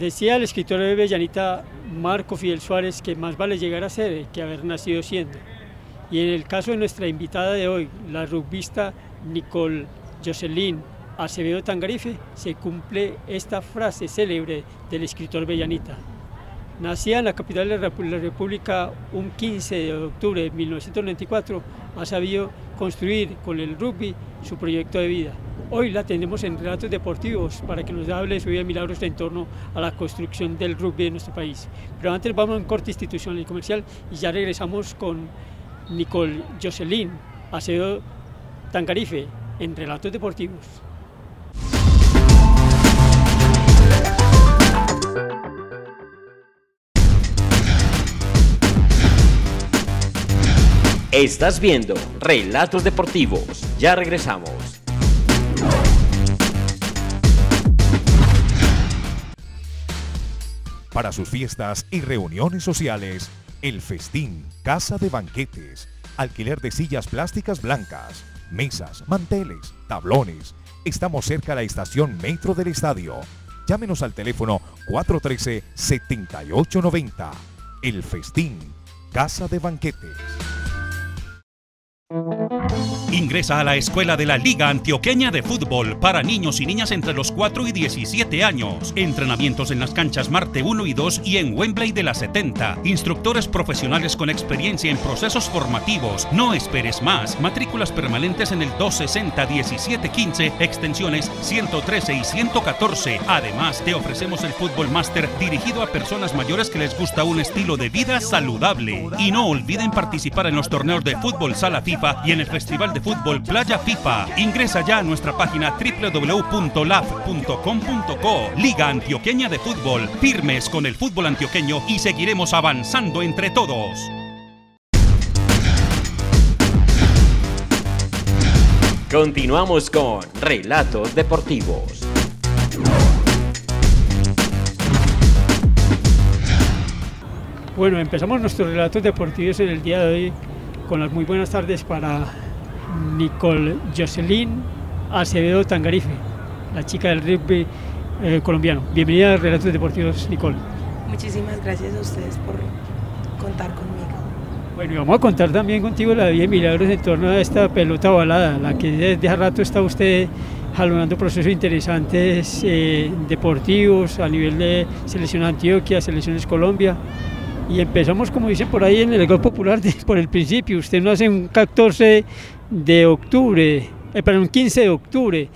Decía el escritor de Bellanita Marco Fidel Suárez que más vale llegar a ser que haber nacido siendo. Y en el caso de nuestra invitada de hoy, la rugbista Nicole Jocelyn Acevedo Tangarife, se cumple esta frase célebre del escritor Bellanita. Nacida en la capital de la República un 15 de octubre de 1994, ha sabido construir con el rugby su proyecto de vida. Hoy la tenemos en Relatos Deportivos para que nos hable de su vida de milagros en torno a la construcción del rugby de nuestro país. Pero antes vamos a un corte institucional y comercial y ya regresamos con Nicole Jocelyn Acevedo Tangarife en Relatos Deportivos. Estás viendo Relatos Deportivos. Ya regresamos. Para sus fiestas y reuniones sociales, El Festín, casa de banquetes, alquiler de sillas plásticas blancas, mesas, manteles, tablones. Estamos cerca de la estación Metro del Estadio. Llámenos al teléfono 413-7890. El Festín, casa de banquetes. Ingresa a la escuela de la Liga Antioqueña de Fútbol para niños y niñas entre los 4 y 17 años. Entrenamientos en las canchas Marte 1 y 2 y en Wembley de la 70. Instructores profesionales con experiencia en procesos formativos. No esperes más. Matrículas permanentes en el 260-1715, extensiones 113 y 114. Además, te ofrecemos el Fútbol Máster dirigido a personas mayores que les gusta un estilo de vida saludable. Y no olviden participar en los torneos de fútbol Sala FIFA y en el Festival de Fútbol Playa FIFA. Ingresa ya a nuestra página www.laf.com.co. Liga Antioqueña de Fútbol. Firmes con el fútbol antioqueño y seguiremos avanzando entre todos. Continuamos con Relatos Deportivos. Bueno, empezamos nuestros relatos deportivos en el día de hoy con las muy buenas tardes para Nicole Jocelyn Acevedo Tangarife, la chica del rugby colombiano. Bienvenida a Relatos Deportivos, Nicole. Muchísimas gracias a ustedes por contar conmigo. Bueno, y vamos a contar también contigo la vida de milagros en torno a esta pelota ovalada, la que desde hace rato está usted jalonando procesos interesantes deportivos a nivel de Selección Antioquia, Selecciones Colombia. Y empezamos, como dicen por ahí en el lenguaje popular, por el principio. Usted nace un 14 de octubre, un 15 de octubre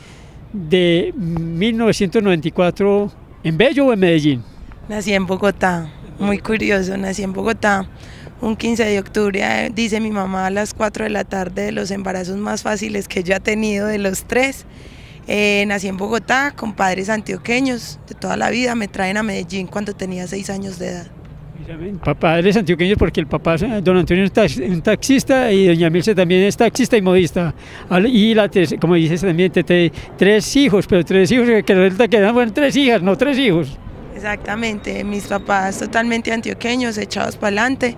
de 1994, ¿en Bello o en Medellín? Nací en Bogotá, muy curioso, nací en Bogotá un 15 de octubre, dice mi mamá, a las 4 de la tarde, de los embarazos más fáciles que yo he tenido de los 3. Nací en Bogotá con padres antioqueños de toda la vida, me traen a Medellín cuando tenía 6 años de edad. Padres antioqueños porque el papá, don Antonio, es un taxista y doña Milce también es taxista y modista. Y como dices también, 3 hijos, pero 3 hijos que resulta que eran 3 hijas, no 3 hijos. Exactamente, mis papás totalmente antioqueños, echados para adelante.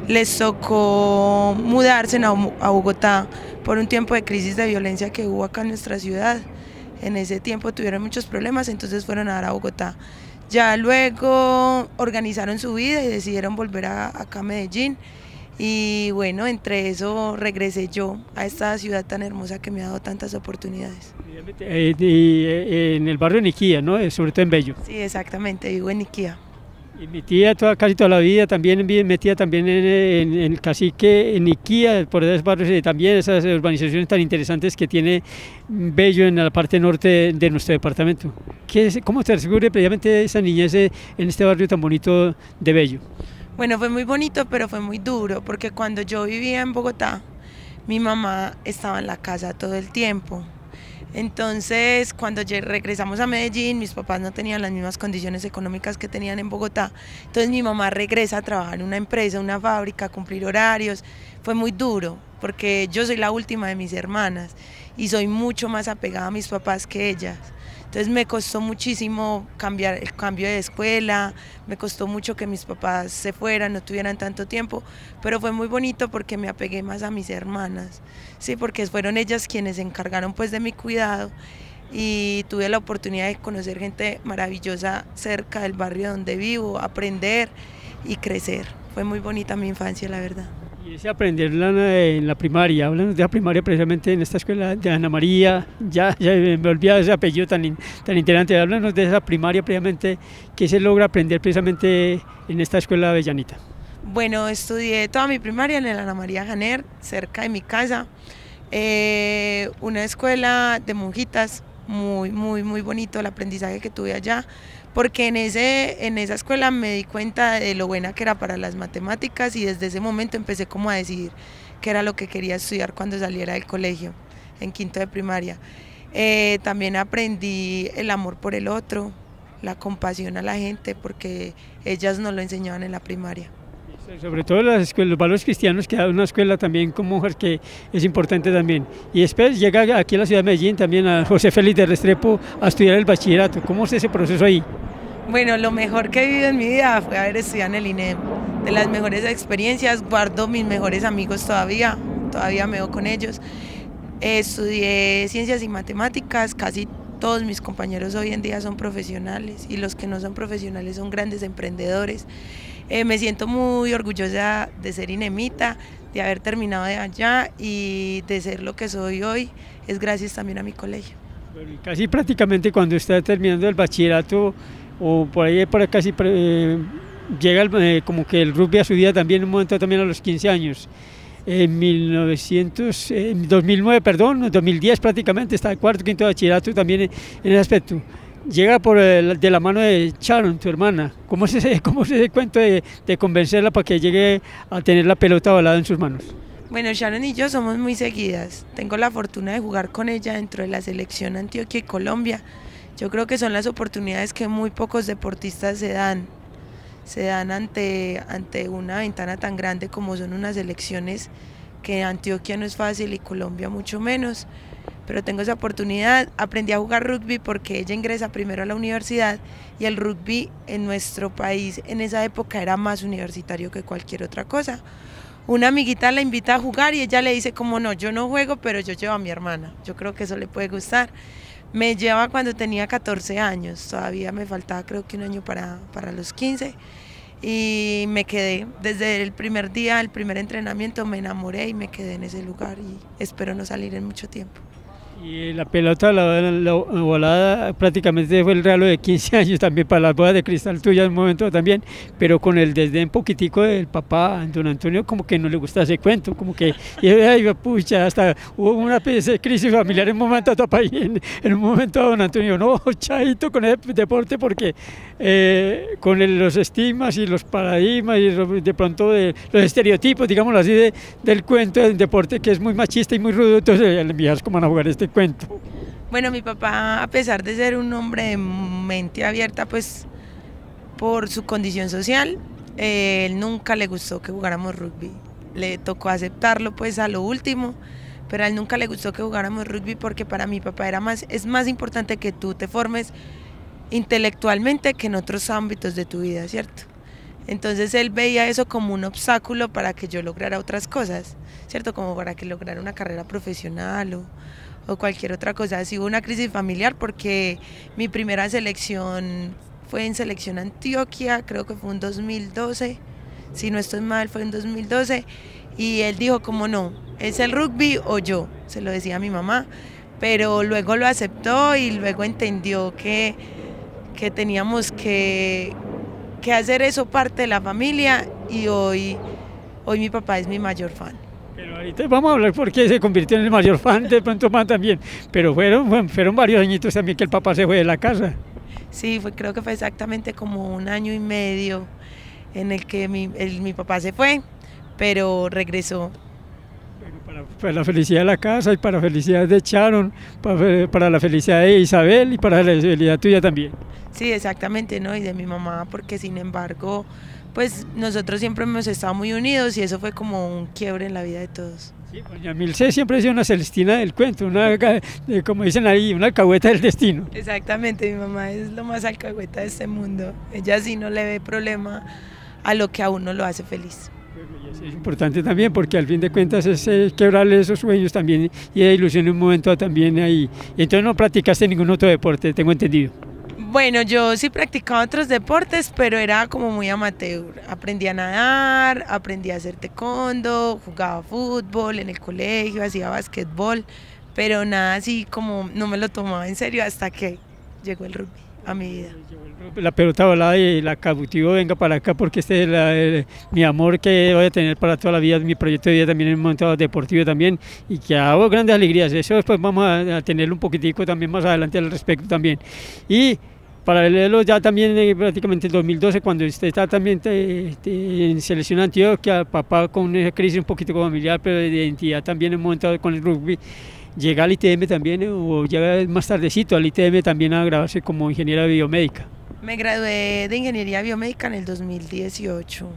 Les tocó mudarse a Bogotá por un tiempo de crisis de violencia que hubo acá en nuestra ciudad. En ese tiempo tuvieron muchos problemas, entonces fueron a dar a Bogotá. Ya luego organizaron su vida y decidieron volver acá a Medellín y bueno, entre eso regresé yo a esta ciudad tan hermosa que me ha dado tantas oportunidades. En el barrio de Niquía, ¿no? Sobre todo en Bello. Sí, exactamente, vivo en Niquía. Y mi tía casi toda la vida también metida también en el cacique, en Niquía, por esos barrios, también esas urbanizaciones tan interesantes que tiene Bello en la parte norte de nuestro departamento. ¿Cómo te descubre precisamente esa niñez en este barrio tan bonito de Bello? Bueno, fue muy bonito, pero fue muy duro, porque cuando yo vivía en Bogotá, mi mamá estaba en la casa todo el tiempo. Entonces, cuando regresamos a Medellín, mis papás no tenían las mismas condiciones económicas que tenían en Bogotá. Entonces mi mamá regresa a trabajar en una empresa, una fábrica, a cumplir horarios. Fue muy duro, porque yo soy la última de mis hermanas y soy mucho más apegada a mis papás que ellas. Entonces me costó muchísimo el cambio de escuela, me costó mucho que mis papás se fueran, no tuvieran tanto tiempo, pero fue muy bonito porque me apegué más a mis hermanas, sí, porque fueron ellas quienes se encargaron pues de mi cuidado y tuve la oportunidad de conocer gente maravillosa cerca del barrio donde vivo, aprender y crecer. Fue muy bonita mi infancia, la verdad. Y ese aprender en la primaria, háblanos de la primaria precisamente en esta escuela de Ana María, ya me olvidaba ese apellido tan interesante, háblanos de esa primaria precisamente, ¿qué se logra aprender precisamente en esta escuela avellanita? Bueno, estudié toda mi primaria en el Ana María Janer, cerca de mi casa, una escuela de monjitas, muy bonito el aprendizaje que tuve allá, porque en esa escuela me di cuenta de lo buena que era para las matemáticas y desde ese momento empecé como a decidir qué era lo que quería estudiar cuando saliera del colegio, en quinto de primaria. También aprendí el amor por el otro, la compasión a la gente, porque ellas nos lo enseñaban en la primaria. Sobre todo los valores cristianos, que da una escuela también con mujeres que es importante también. Y después llega aquí a la ciudad de Medellín también a José Félix de Restrepo a estudiar el bachillerato. ¿Cómo es ese proceso ahí? Bueno, lo mejor que he vivido en mi vida fue haber estudiado en el INEM. De las mejores experiencias, guardo mis mejores amigos todavía me veo con ellos. Estudié ciencias y matemáticas, casi todos mis compañeros hoy en día son profesionales y los que no son profesionales son grandes emprendedores. Me siento muy orgullosa de ser inemita, de haber terminado de allá y de ser lo que soy hoy, es gracias también a mi colegio. Bueno, y casi prácticamente cuando está terminando el bachillerato o por ahí casi llega como que el rugby a su vida también, un momento también a los 15 años. En 2010 prácticamente, está el cuarto, quinto de bachillerato también en ese aspecto. Llega de la mano de Sharon, tu hermana. ¿Cómo es ese cuento de convencerla para que llegue a tener la pelota ovalada en sus manos? Bueno, Sharon y yo somos muy seguidas. Tengo la fortuna de jugar con ella dentro de la selección Antioquia y Colombia. Yo creo que son las oportunidades que muy pocos deportistas se dan ante una ventana tan grande como son unas elecciones, que Antioquia no es fácil y Colombia mucho menos. Pero tengo esa oportunidad, aprendí a jugar rugby porque ella ingresa primero a la universidad y el rugby en nuestro país en esa época era más universitario que cualquier otra cosa. Una amiguita la invita a jugar y ella le dice como no, yo no juego, pero yo llevo a mi hermana, yo creo que eso le puede gustar. Me lleva cuando tenía 14 años, todavía me faltaba creo que un año para los 15 y me quedé, desde el primer día, el primer entrenamiento me enamoré y me quedé en ese lugar y espero no salir en mucho tiempo. Y la pelota la volada prácticamente fue el regalo de 15 años también para las bodas de cristal tuya en un momento también, pero con el desdén poquitico del papá, don Antonio, como que no le gusta ese cuento, como que, ay, pucha, hasta hubo una crisis familiar en un momento en un momento don Antonio, no, chaito con el deporte porque con los estigmas y los paradigmas y de pronto los estereotipos, digámoslo así, del cuento del deporte que es muy machista y muy rudo, entonces le envías cómo van a jugar este cuento. Bueno, mi papá, a pesar de ser un hombre de mente abierta, pues por su condición social, él nunca le gustó que jugáramos rugby. Le tocó aceptarlo pues a lo último, pero a él nunca le gustó que jugáramos rugby porque para mi papá es más importante que tú te formes intelectualmente que en otros ámbitos de tu vida, ¿cierto? Entonces él veía eso como un obstáculo para que yo lograra otras cosas, ¿cierto? Como para que lograra una carrera profesional o cualquier otra cosa. Así hubo una crisis familiar porque mi primera selección fue en Selección Antioquia, creo que fue en 2012, si no estoy mal fue en 2012, y él dijo como no, es el rugby o yo, se lo decía a mi mamá, pero luego lo aceptó y luego entendió que teníamos que hacer eso parte de la familia y hoy mi papá es mi mayor fan. Pero ahorita vamos a hablar por qué se convirtió en el mayor fan, de pronto más también, pero fueron varios añitos también que el papá se fue de la casa. Sí, creo que fue exactamente como 1 año y medio en el que mi papá se fue, pero regresó. Para la felicidad de la casa y para la felicidad de Sharon, para la felicidad de Isabel y para la felicidad tuya también. Sí, exactamente, ¿no? Y de mi mamá, porque sin embargo, pues nosotros siempre hemos estado muy unidos y eso fue como un quiebre en la vida de todos. Sí, doña Milce siempre ha sido una Celestina del cuento, como dicen ahí, una alcahueta del destino. Exactamente, mi mamá es lo más alcahueta de este mundo. Ella sí no le ve problema a lo que a uno lo hace feliz. Y es importante también porque al fin de cuentas es quebrarle esos sueños también y de ilusión en un momento también ahí. Y entonces no practicaste ningún otro deporte, tengo entendido. Bueno, yo sí practicaba otros deportes, pero era como muy amateur. Aprendí a nadar, aprendí a hacer taekwondo, jugaba fútbol en el colegio, hacía basquetbol, pero nada así como no me lo tomaba en serio hasta que llegó el rugby a mi vida. La pelota volada y la cautivo, venga para acá porque este es mi amor que voy a tener para toda la vida, mi proyecto de vida también en un momento deportivo también y que hago grandes alegrías. Eso después vamos a tenerlo un poquitico también más adelante al respecto también. Y paralelo ya también prácticamente en 2012 cuando usted está también en Selección Antioquia, papá con una crisis un poquito familiar pero de identidad también en un momento con el rugby, llega al ITM también o llega más tardecito al ITM también a graduarse como ingeniera biomédica. Me gradué de ingeniería biomédica en el 2018,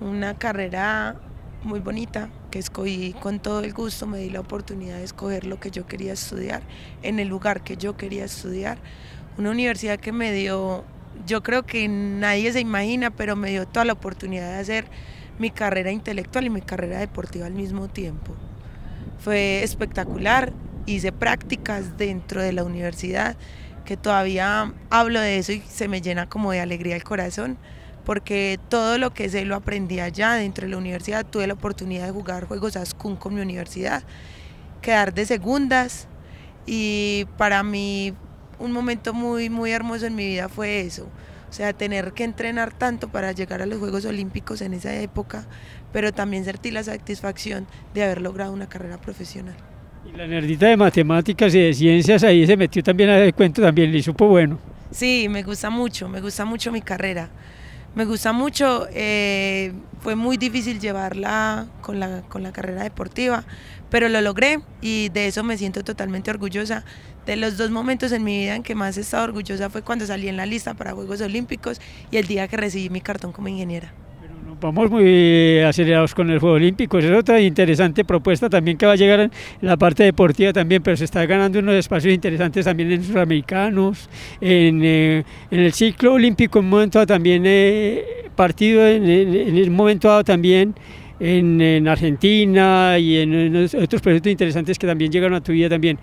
una carrera muy bonita que escogí con todo el gusto, me di la oportunidad de escoger lo que yo quería estudiar, en el lugar que yo quería estudiar, una universidad que me dio, yo creo que nadie se imagina, pero me dio toda la oportunidad de hacer mi carrera intelectual y mi carrera deportiva al mismo tiempo. Fue espectacular, hice prácticas dentro de la universidad, que todavía hablo de eso y se me llena como de alegría el corazón, porque todo lo que sé lo aprendí allá dentro de la universidad. Tuve la oportunidad de jugar juegos ASCUN con mi universidad, quedar de segundas y para mí un momento muy hermoso en mi vida fue eso, o sea, tener que entrenar tanto para llegar a los Juegos Olímpicos en esa época, pero también sentir la satisfacción de haber logrado una carrera profesional. Y la nerdita de matemáticas y de ciencias ahí se metió también a dar cuento, también le supo bueno. Sí, me gusta mucho mi carrera, me gusta mucho, fue muy difícil llevarla con la carrera deportiva, pero lo logré y de eso me siento totalmente orgullosa. De los dos momentos en mi vida en que más he estado orgullosa fue cuando salí en la lista para Juegos Olímpicos y el día que recibí mi cartón como ingeniera. Vamos muy acelerados con el Juego Olímpico, es otra interesante propuesta también que va a llegar en la parte deportiva también, pero se está ganando unos espacios interesantes también en sudamericanos, en el ciclo olímpico en un momento dado también partido en el momento dado también en Argentina y en otros proyectos interesantes que también llegaron a tu vida también.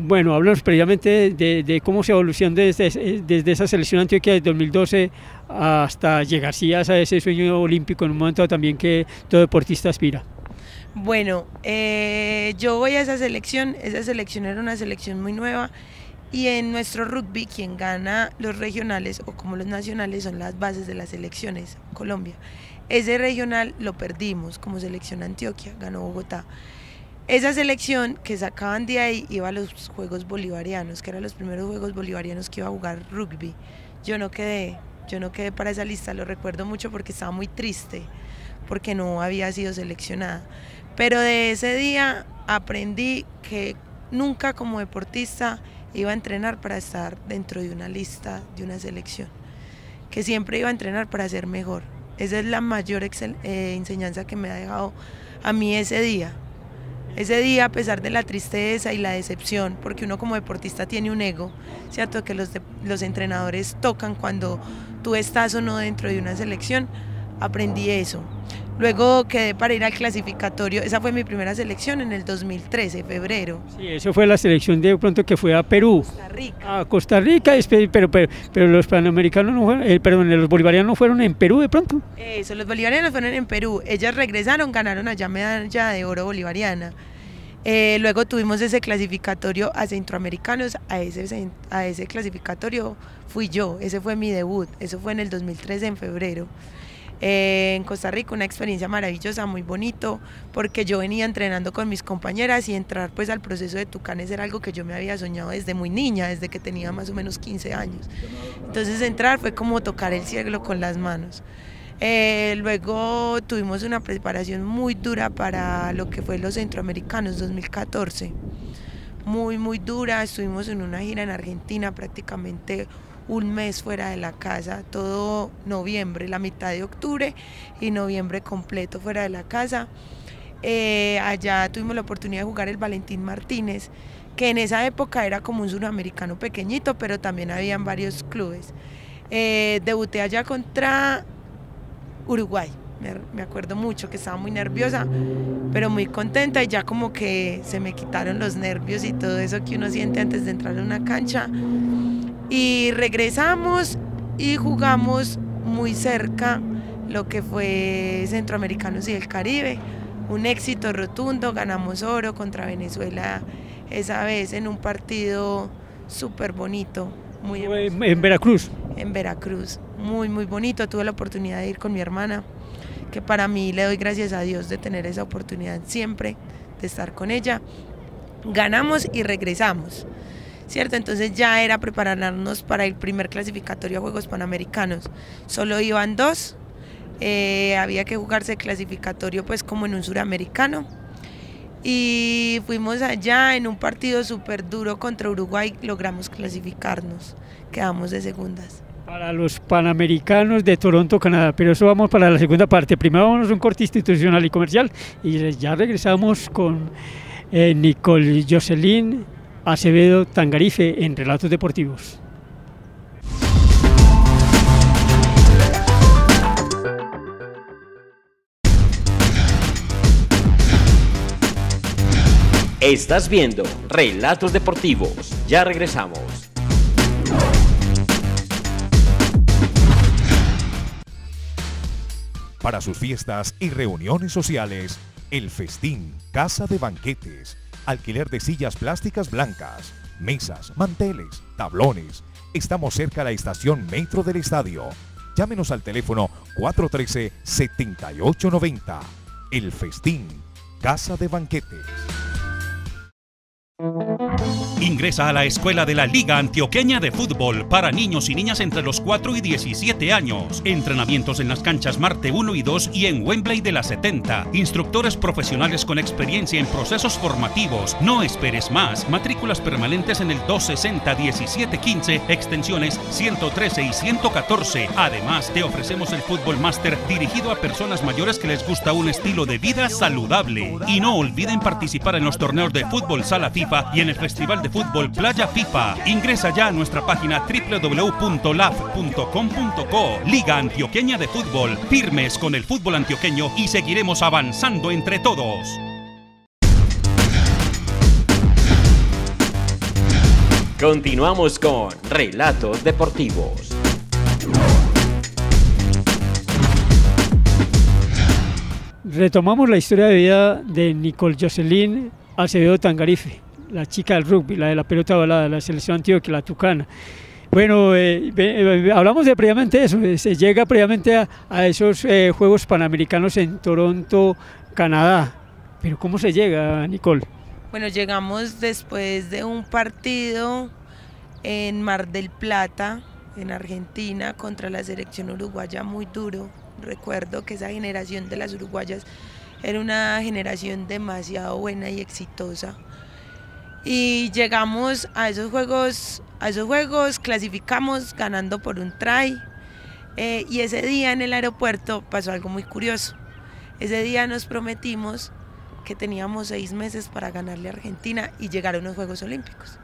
Bueno, hablamos previamente de cómo se evolucionó desde esa selección Antioquia de 2012 hasta llegar sí, a ese sueño olímpico en un momento también que todo deportista aspira. Bueno, yo voy a esa selección era una selección muy nueva y en nuestro rugby quien gana los regionales o como los nacionales son las bases de las selecciones, Colombia. Ese regional lo perdimos como selección Antioquia, ganó Bogotá. Esa selección que sacaban de ahí iba a los Juegos Bolivarianos, que eran los primeros Juegos Bolivarianos que iba a jugar rugby. Yo no quedé para esa lista, lo recuerdo mucho porque estaba muy triste, porque no había sido seleccionada. Pero de ese día aprendí que nunca como deportista iba a entrenar para estar dentro de una lista de una selección, que siempre iba a entrenar para ser mejor. Esa es la mayor enseñanza que me ha dejado a mí ese día. Ese día, a pesar de la tristeza y la decepción, porque uno como deportista tiene un ego, ¿cierto? Que los entrenadores tocan cuando tú estás o no dentro de una selección, aprendí eso. Luego quedé para ir al clasificatorio, esa fue mi primera selección en el 2013, febrero. Sí, eso fue la selección de pronto que fue a Perú. Costa Rica. A Costa Rica, pero los panamericanos no fueron, los bolivarianos no fueron en Perú de pronto. Eso, los bolivarianos fueron en Perú, ellas regresaron, ganaron allá medalla de oro bolivariana. Luego tuvimos ese clasificatorio a centroamericanos, a ese clasificatorio fui yo, ese fue mi debut, eso fue en el 2013 en febrero. En Costa Rica una experiencia maravillosa, muy bonito, porque yo venía entrenando con mis compañeras y entrar pues al proceso de Tucanes era algo que yo me había soñado desde muy niña, desde que tenía más o menos 15 años. Entonces entrar fue como tocar el cielo con las manos. Luego tuvimos una preparación muy dura para lo que fue los centroamericanos 2014, muy dura, estuvimos en una gira en Argentina prácticamente un mes fuera de la casa, todo noviembre, la mitad de octubre y noviembre completo fuera de la casa. Allá tuvimos la oportunidad de jugar el Valentín Martínez, que en esa época era como un suramericano pequeñito, pero también habían varios clubes. Debuté allá contra Uruguay, me acuerdo mucho que estaba muy nerviosa, pero muy contenta, y ya como que se me quitaron los nervios y todo eso que uno siente antes de entrar a una cancha. Y regresamos y jugamos muy cerca lo que fue Centroamericanos y el Caribe. Un éxito rotundo, ganamos oro contra Venezuela esa vez en un partido súper bonito. En Veracruz. En Veracruz, muy bonito. Tuve la oportunidad de ir con mi hermana, que para mí le doy gracias a Dios de tener esa oportunidad siempre, de estar con ella. Ganamos y regresamos, ¿cierto? Entonces ya era prepararnos para el primer clasificatorio a Juegos Panamericanos. Solo iban 2, había que jugarse el clasificatorio pues como en un suramericano. Y fuimos allá en un partido súper duro contra Uruguay, logramos clasificarnos, quedamos de segundas. Para los Panamericanos de Toronto, Canadá, pero eso vamos para la segunda parte. Primero vamos a un corte institucional y comercial y ya regresamos con Nicole Jocelyn Acevedo Tangarife en Relatos Deportivos. Estás viendo Relatos Deportivos. Ya regresamos. Para sus fiestas y reuniones sociales, El Festín, casa de banquetes, alquiler de sillas plásticas blancas, mesas, manteles, tablones. Estamos cerca de la estación Metro del Estadio. Llámenos al teléfono 413-7890. El Festín, casa de banquetes. Ingresa a la escuela de la Liga Antioqueña de Fútbol para niños y niñas entre los 4 y 17 años. Entrenamientos en las canchas Marte 1 y 2 y en Wembley de la 70. Instructores profesionales con experiencia en procesos formativos. No esperes más. Matrículas permanentes en el 260-1715, extensiones 113 y 114. Además, te ofrecemos el Fútbol Máster dirigido a personas mayores que les gusta un estilo de vida saludable. Y no olviden participar en los torneos de fútbol Sala FIFA y en el Festival de Fútbol Playa FIFA. Ingresa ya a nuestra página www.laf.com.co. Liga Antioqueña de Fútbol. Firmes con el fútbol antioqueño y seguiremos avanzando entre todos. Continuamos con Relatos Deportivos. Retomamos la historia de vida de Nicole Jocelyn Acevedo Tangarife, la chica del rugby, la de la pelota volada, la selección Antioquia, la Tucana. Bueno, hablamos de previamente eso, se llega previamente a esos Juegos Panamericanos en Toronto, Canadá. Pero ¿cómo se llega, Nicole? Bueno, llegamos después de un partido en Mar del Plata, en Argentina, contra la selección uruguaya, muy duro. Recuerdo que esa generación de las uruguayas era una generación demasiado buena y exitosa. Y llegamos a esos juegos, clasificamos ganando por un try. Y ese día en el aeropuerto pasó algo muy curioso. Ese día nos prometimos que teníamos 6 meses para ganarle a Argentina y llegar a unos Juegos Olímpicos.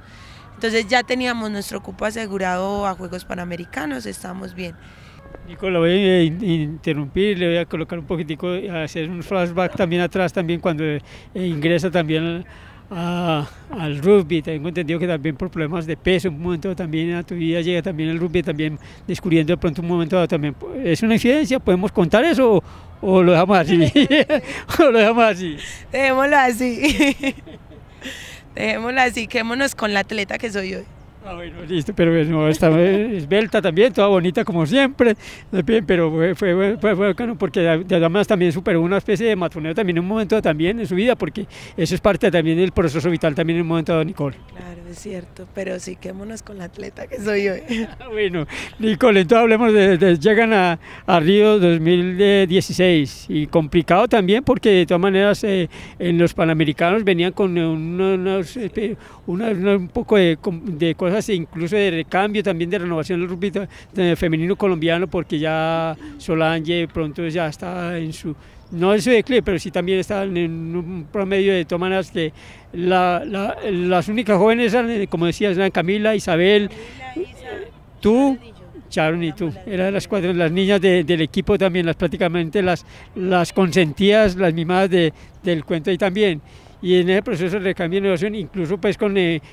Entonces ya teníamos nuestro cupo asegurado a Juegos Panamericanos, estábamos bien. Nico, lo voy a interrumpir, le voy a colocar un poquitico, a hacer un flashback también atrás, también cuando ingresa también al rugby. Tengo entendido que también por problemas de peso, en un momento también a tu vida llega también el rugby, también descubriendo de pronto un momento dado también. ¿Es una incidencia? ¿Podemos contar eso o lo dejamos así? ¿O lo dejamos así? Dejémoslo así. Dejémoslo así, quedémonos con la atleta que soy hoy. Bueno, listo, pero no, está esbelta también, toda bonita como siempre, pero fue bacano porque además también superó una especie de matroneo también en un momento también en su vida, porque eso es parte también del proceso vital también en un momento de Nicole. Claro, es cierto, pero sí, quedémonos con la atleta que soy hoy. Bueno, Nicole, entonces hablemos llegan a Río 2016 y complicado también porque de todas maneras en los Panamericanos venían con un poco de cosas incluso de recambio, también de renovación del rugby femenino colombiano, porque ya Solange pronto ya está en su, no en su declive, pero sí también está en un promedio de todas maneras que las únicas jóvenes eran, como decías, eran Camila, Isabel, tú, Sharon y tú, eran las niñas del equipo también, prácticamente las consentidas, las mimadas del cuento ahí también. Y en ese proceso de recambio y innovación, incluso pues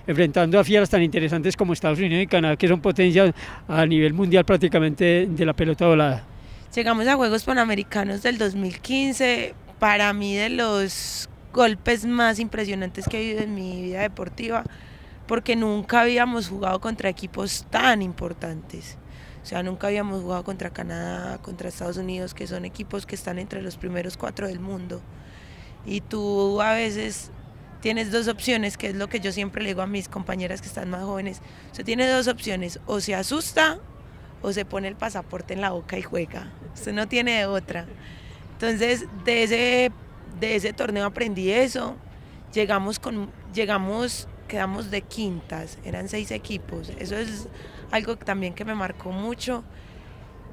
enfrentando a fieras tan interesantes como Estados Unidos y Canadá, que son potencias a nivel mundial prácticamente de la pelota volada. Llegamos a Juegos Panamericanos del 2015, para mí de los golpes más impresionantes que he vivido en mi vida deportiva, porque nunca habíamos jugado contra equipos tan importantes. O sea, nunca habíamos jugado contra Canadá, contra Estados Unidos, que son equipos que están entre los primeros 4 del mundo. Y tú a veces tienes 2 opciones, que es lo que yo siempre le digo a mis compañeras que están más jóvenes. Usted tiene 2 opciones, o se asusta o se pone el pasaporte en la boca y juega. Usted no tiene de otra. Entonces, de ese torneo aprendí eso. Quedamos de quintas, eran 6 equipos. Eso es algo también que me marcó mucho.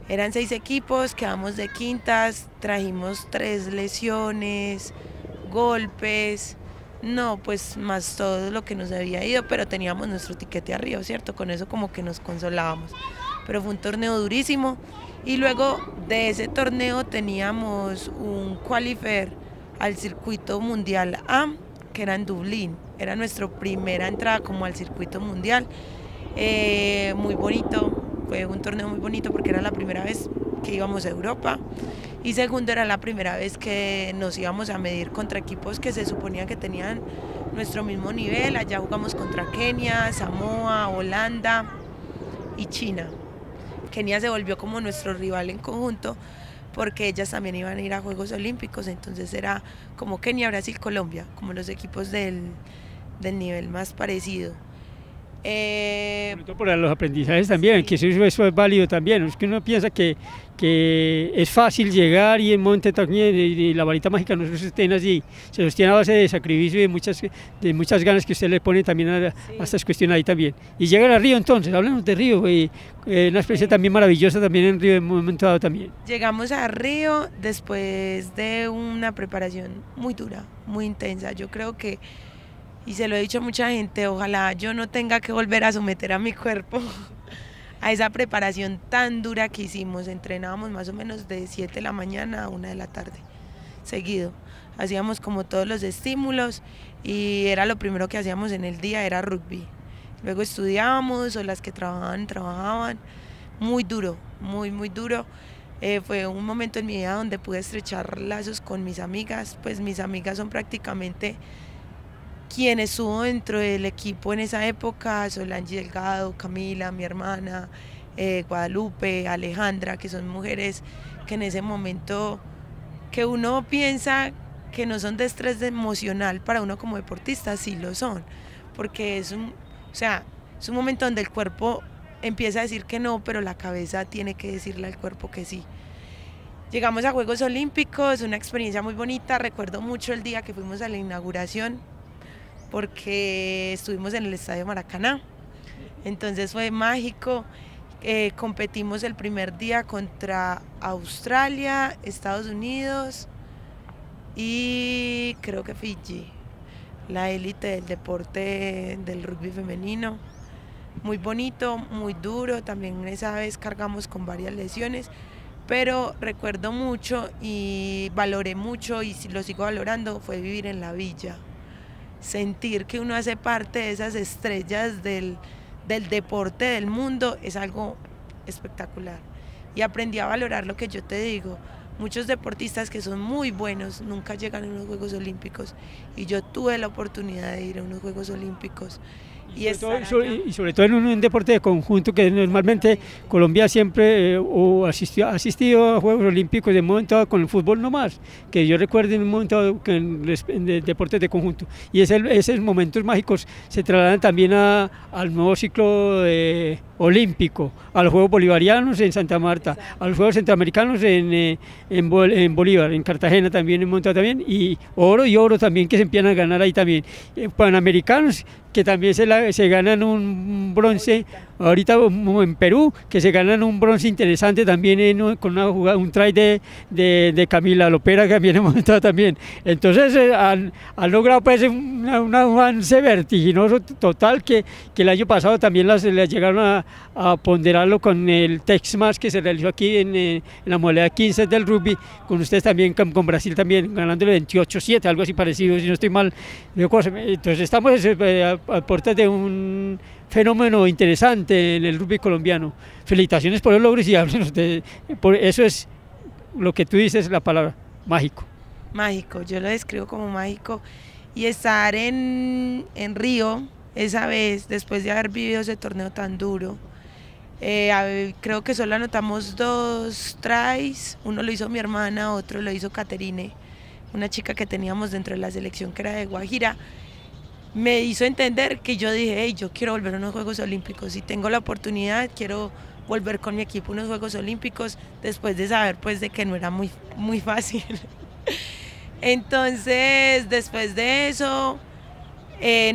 Eran 6 equipos, quedamos de quintas, trajimos 3 lesiones, golpes, no, pues más todo lo que nos había ido, pero teníamos nuestro tiquete arriba, ¿cierto? Con eso como que nos consolábamos. Pero fue un torneo durísimo y luego de ese torneo teníamos un qualifier al circuito mundial A, que era en Dublín. Era nuestra primera entrada como al circuito mundial. Muy bonito, fue un torneo muy bonito porque era la primera vez que íbamos a Europa y segundo era la primera vez que nos íbamos a medir contra equipos que se suponía que tenían nuestro mismo nivel. Allá jugamos contra Kenia, Samoa, Holanda y China. Kenia se volvió como nuestro rival en conjunto porque ellas también iban a ir a Juegos Olímpicos, entonces era como Kenia, Brasil, Colombia, como los equipos del nivel más parecido. Por los aprendizajes también, que eso es válido también. Es que uno piensa que es fácil llegar y en monte también y la varita mágica no se sostiene así, se sostiene a base de sacrificio y de muchas ganas que usted le pone también a estas cuestiones ahí también. Y llegan a Río entonces, hablamos de Río, y una experiencia también maravillosa también en Río en un momento dado también. Llegamos a Río después de una preparación muy dura, muy intensa. Yo creo que, y se lo he dicho a mucha gente, ojalá yo no tenga que volver a someter a mi cuerpo a esa preparación tan dura que hicimos. Entrenábamos más o menos de 7 de la mañana a 1 de la tarde, seguido. Hacíamos como todos los estímulos y era lo primero que hacíamos en el día, era rugby. Luego estudiábamos o las que trabajaban. Muy duro, muy, muy duro. Fue un momento en mi vida donde pude estrechar lazos con mis amigas, pues mis amigas son prácticamente quienes estuvo dentro del equipo en esa época: Solange Delgado, Camila, mi hermana, Guadalupe, Alejandra, que son mujeres que en ese momento que uno piensa que no son de estrés emocional para uno como deportista, sí lo son, porque es un momento donde el cuerpo empieza a decir que no, pero la cabeza tiene que decirle al cuerpo que sí. Llegamos a Juegos Olímpicos, una experiencia muy bonita. Recuerdo mucho el día que fuimos a la inauguración, porque estuvimos en el Estadio Maracaná, entonces fue mágico. Competimos el primer día contra Australia, Estados Unidos y creo que Fiji, la élite del deporte del rugby femenino. Muy bonito, muy duro, también esa vez cargamos con varias lesiones, pero recuerdo mucho y valoré mucho, y lo sigo valorando, fue vivir en la villa. Sentir que uno hace parte de esas estrellas del deporte del mundo es algo espectacular. Y aprendí a valorar lo que yo te digo. Muchos deportistas que son muy buenos nunca llegan a unos Juegos Olímpicos, y yo tuve la oportunidad de ir a unos Juegos Olímpicos. Y sobre todo en un deporte de conjunto, que normalmente Colombia siempre ha asistido a Juegos Olímpicos de momento con el fútbol no más, que yo recuerdo en un momento que en deportes de conjunto, y esos momentos mágicos se trasladan también al nuevo ciclo olímpico, a los Juegos Bolivarianos en Santa Marta, a los Juegos Centroamericanos en Bolívar, en Cartagena también, en Monta también, y oro también que se empiezan a ganar ahí también, Panamericanos, que también se ganan un bronce, ahorita en Perú, que se ganan un bronce interesante también con un try de Camila Lopera, que también hemos entrado también. Entonces han logrado pues un avance vertiginoso total, que el año pasado también les llegaron a ponderarlo con el Tex-Mex que se realizó aquí en la modalidad 15 del rugby, con ustedes también, con Brasil también, ganándole 28-7, algo así parecido, si no estoy mal. Entonces estamos a puertas de un fenómeno interesante en el rugby colombiano. Felicitaciones por los logros y háblenos por eso es lo que tú dices, la palabra mágico. Mágico, yo lo describo como mágico, y estar en Río esa vez, después de haber vivido ese torneo tan duro, creo que solo anotamos 2 tries, uno lo hizo mi hermana, otro lo hizo Caterine, una chica que teníamos dentro de la selección que era de Guajira. Me hizo entender que yo dije, hey, yo quiero volver a unos Juegos Olímpicos, si tengo la oportunidad quiero volver con mi equipo a unos Juegos Olímpicos, después de saber pues de que no era muy fácil. Entonces, después de eso,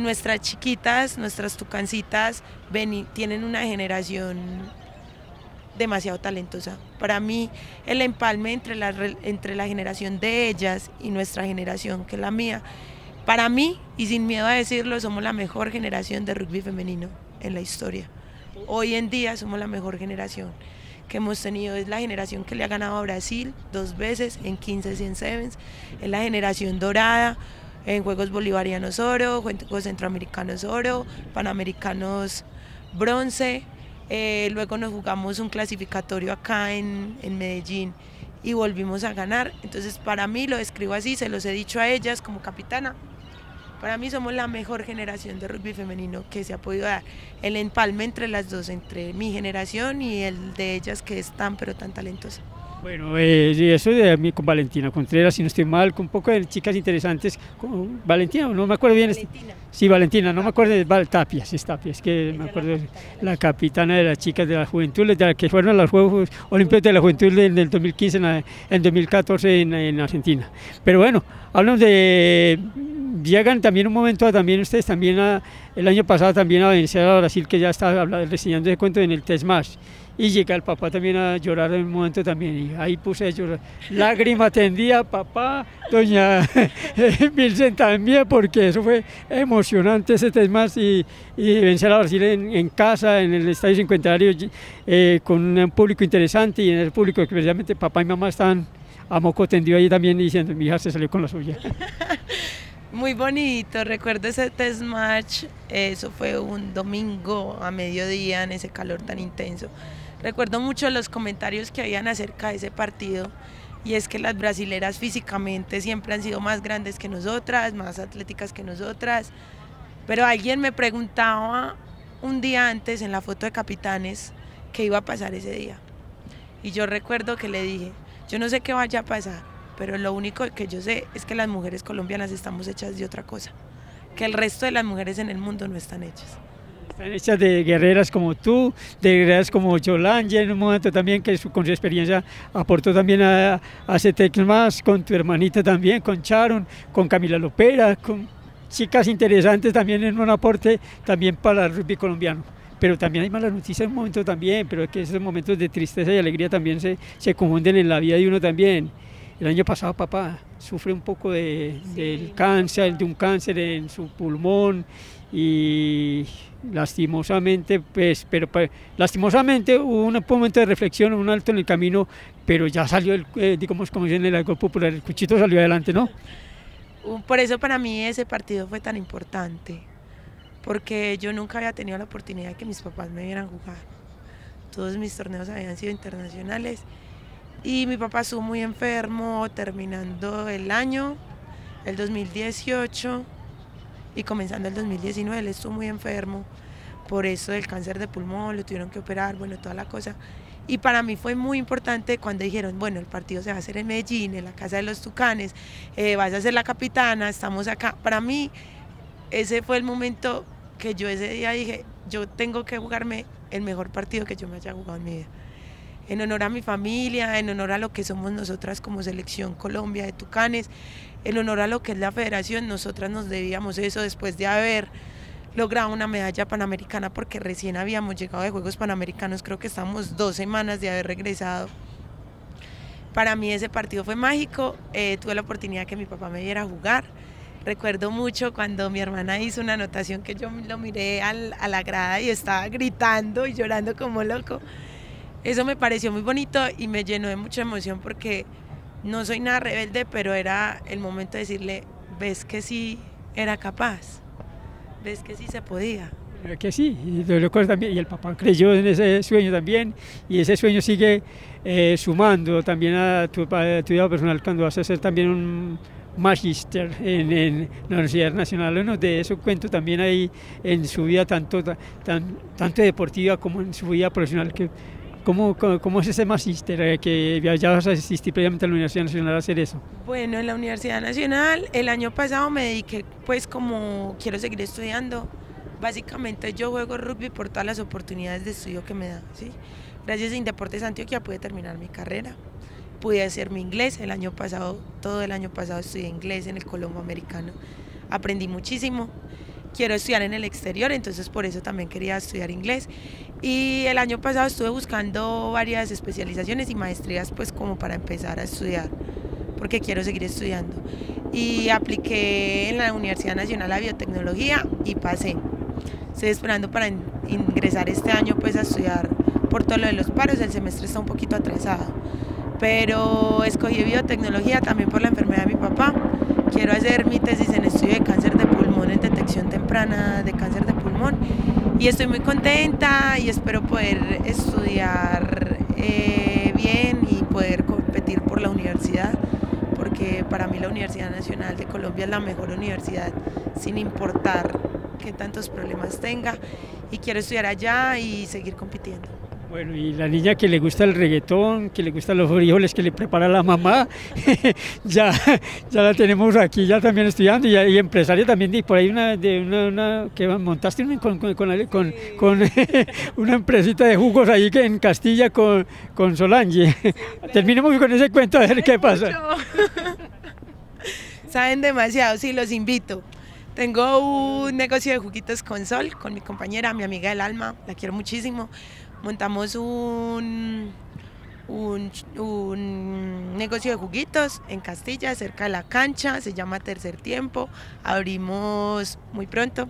nuestras chiquitas, nuestras tucancitas tienen una generación demasiado talentosa. Para mí, el empalme entre la generación de ellas y nuestra generación, que es la mía, para mí, y sin miedo a decirlo, somos la mejor generación de rugby femenino en la historia. Hoy en día somos la mejor generación que hemos tenido, es la generación que le ha ganado a Brasil 2 veces en 15 100 sevens, es la generación dorada en Juegos Bolivarianos oro, Juegos Centroamericanos oro, Panamericanos bronce, luego nos jugamos un clasificatorio acá en Medellín y volvimos a ganar. Entonces para mí, lo describo así, se los he dicho a ellas como capitana, para mí somos la mejor generación de rugby femenino que se ha podido dar. El empalme entre las dos, entre mi generación y el de ellas, que es tan pero tan talentosa. Bueno, eso de mí con Valentina Contreras, si no estoy mal, con un poco de chicas interesantes. Valentina, no me acuerdo bien. Valentina. Sí, Valentina, no me acuerdo de Tapia, sí, Tapia, es que me acuerdo de la capitana de las chicas de la juventud, de las que fueron a los Juegos Olímpicos de la Juventud en el 2015, en 2014 en Argentina. Pero bueno, hablamos de... Llegan también un momento, también ustedes también el año pasado también a vencer a Brasil, que ya estaba reseñando ese cuento en el Tex-Mex, y llega el papá también a llorar en un momento también, y ahí puse a llorar, lágrima tendía papá, doña Milsen también, porque eso fue emocionante ese Tex-Mex, y vencer a Brasil en casa, en el Estadio Cincuentenario, con un público interesante, y en el público que precisamente papá y mamá estaban a moco tendido ahí también diciendo, mi hija se salió con la suya. Muy bonito, recuerdo ese test match, eso fue un domingo a mediodía en ese calor tan intenso. Recuerdo mucho los comentarios que habían acerca de ese partido, y es que las brasileras físicamente siempre han sido más grandes que nosotras, más atléticas que nosotras, pero alguien me preguntaba un día antes en la foto de capitanes qué iba a pasar ese día, y yo recuerdo que le dije, yo no sé qué vaya a pasar, pero lo único que yo sé es que las mujeres colombianas estamos hechas de otra cosa, que el resto de las mujeres en el mundo no están hechas. Están hechas de guerreras como tú, de guerreras como Yolanda, en un momento también que con su experiencia aportó también a Tex-Mex, con tu hermanita también, con Sharon, con Camila Lopera, con chicas interesantes también en un aporte también para el rugby colombiano. Pero también hay malas noticias en un momento también, pero es que esos momentos de tristeza y alegría también se confunden en la vida de uno también. El año pasado papá sufre un poco de un cáncer en su pulmón, y lastimosamente, lastimosamente hubo un momento de reflexión, un alto en el camino, pero ya salió, digamos, como dicen en el algo popular, el cuchito salió adelante, ¿no? Por eso para mí ese partido fue tan importante, porque yo nunca había tenido la oportunidad de que mis papás me vieran jugar. Todos mis torneos habían sido internacionales, y mi papá estuvo muy enfermo terminando el año, el 2018, y comenzando el 2019, él estuvo muy enfermo, por eso del cáncer de pulmón, lo tuvieron que operar, bueno, toda la cosa. Y para mí fue muy importante cuando dijeron, bueno, el partido se va a hacer en Medellín, en la casa de los Tucanes, vas a ser la capitana, estamos acá. Para mí ese fue el momento que yo ese día dije, yo tengo que jugarme el mejor partido que yo me haya jugado en mi vida. En honor a mi familia, en honor a lo que somos nosotras como Selección Colombia de Tucanes, en honor a lo que es la federación, nosotras nos debíamos eso después de haber logrado una medalla panamericana porque recién habíamos llegado de Juegos Panamericanos, creo que estamos 2 semanas de haber regresado. Para mí ese partido fue mágico, tuve la oportunidad que mi papá me viera jugar. Recuerdo mucho cuando mi hermana hizo una anotación que yo lo miré a la grada y estaba gritando y llorando como loco. Eso me pareció muy bonito y me llenó de mucha emoción porque no soy nada rebelde, pero era el momento de decirle, ves que sí era capaz, ves que sí se podía. Que sí, y lo recuerdo también, y el papá creyó en ese sueño también, y ese sueño sigue sumando también a tu vida personal cuando vas a hacer también un magíster en la Universidad Nacional. Bueno, de eso cuento también ahí en su vida tanto deportiva como en su vida profesional. ¿Cómo es ese magíster que ya vas a asistir previamente a la Universidad Nacional a hacer eso? Bueno, en la Universidad Nacional el año pasado me dediqué, pues como quiero seguir estudiando, básicamente yo juego rugby por todas las oportunidades de estudio que me dan, ¿sí? Gracias a Indeportes Antioquia pude terminar mi carrera, pude hacer mi inglés, todo el año pasado estudié inglés en el Colombo Americano, aprendí muchísimo, quiero estudiar en el exterior, entonces por eso también quería estudiar inglés, y el año pasado estuve buscando varias especializaciones y maestrías pues como para empezar a estudiar, porque quiero seguir estudiando, y apliqué en la Universidad Nacional a Biotecnología y pasé. Estoy esperando para ingresar este año pues a estudiar por todo lo de los paros, el semestre está un poquito atrasado, pero escogí biotecnología también por la enfermedad de mi papá. Quiero hacer mi tesis en estudio de cáncer de pulmón, en detección temprana de cáncer de pulmón, y estoy muy contenta y espero poder estudiar bien y poder competir por la universidad, porque para mí la Universidad Nacional de Colombia es la mejor universidad sin importar que tantos problemas tenga, y quiero estudiar allá y seguir compitiendo. Bueno, y la niña que le gusta el reggaetón, que le gustan los frijoles que le prepara la mamá, ya la tenemos aquí ya también estudiando, y empresaria también, y por ahí una que montaste con una empresita de jugos ahí que en Castilla con Solange. Sí, terminemos con ese cuento a ver qué pasa. Saben demasiado, sí, los invito. Tengo un negocio de juguitos con Sol, con mi compañera, mi amiga del alma, la quiero muchísimo. Montamos un negocio de juguitos en Castilla, cerca de la cancha, se llama Tercer Tiempo, abrimos muy pronto,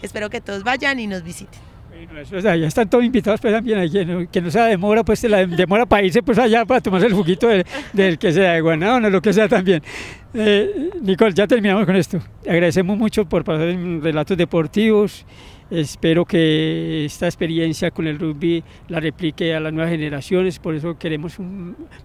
espero que todos vayan y nos visiten. Bueno, eso, ya están todos invitados, pues también que no sea demora, pues la demora para irse pues allá para tomarse el juguito del que sea de guanábana, lo que sea también. Nicole, ya terminamos con esto. Agradecemos mucho por pasar en Relatos Deportivos. Espero que esta experiencia con el rugby la replique a las nuevas generaciones, por eso queremos,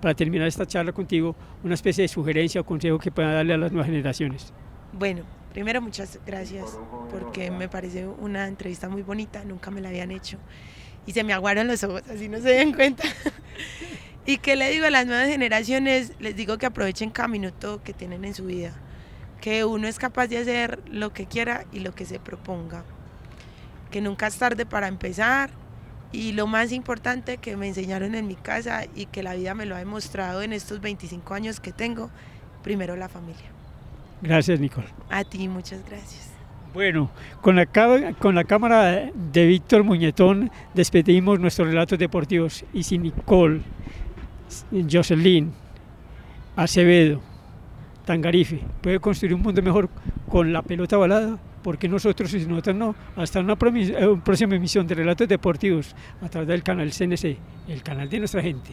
para terminar esta charla contigo, una especie de sugerencia o consejo que pueda darle a las nuevas generaciones. Bueno, primero muchas gracias porque me parece una entrevista muy bonita, nunca me la habían hecho y se me aguaron los ojos, así no se den cuenta. ¿Y qué le digo a las nuevas generaciones? Les digo que aprovechen cada minuto que tienen en su vida, que uno es capaz de hacer lo que quiera y lo que se proponga, que nunca es tarde para empezar, y lo más importante que me enseñaron en mi casa y que la vida me lo ha demostrado en estos 25 años que tengo, primero la familia. Gracias, Nicole. A ti, muchas gracias. Bueno, con la cámara de Víctor Muñetón despedimos nuestros relatos deportivos, y si Nicole, Jocelyn, Acevedo, Tangarife puede construir un mundo mejor con la pelota balada, porque nosotros y nosotras no. Hasta una próxima emisión de Relatos Deportivos a través del canal CNC, el canal de nuestra gente.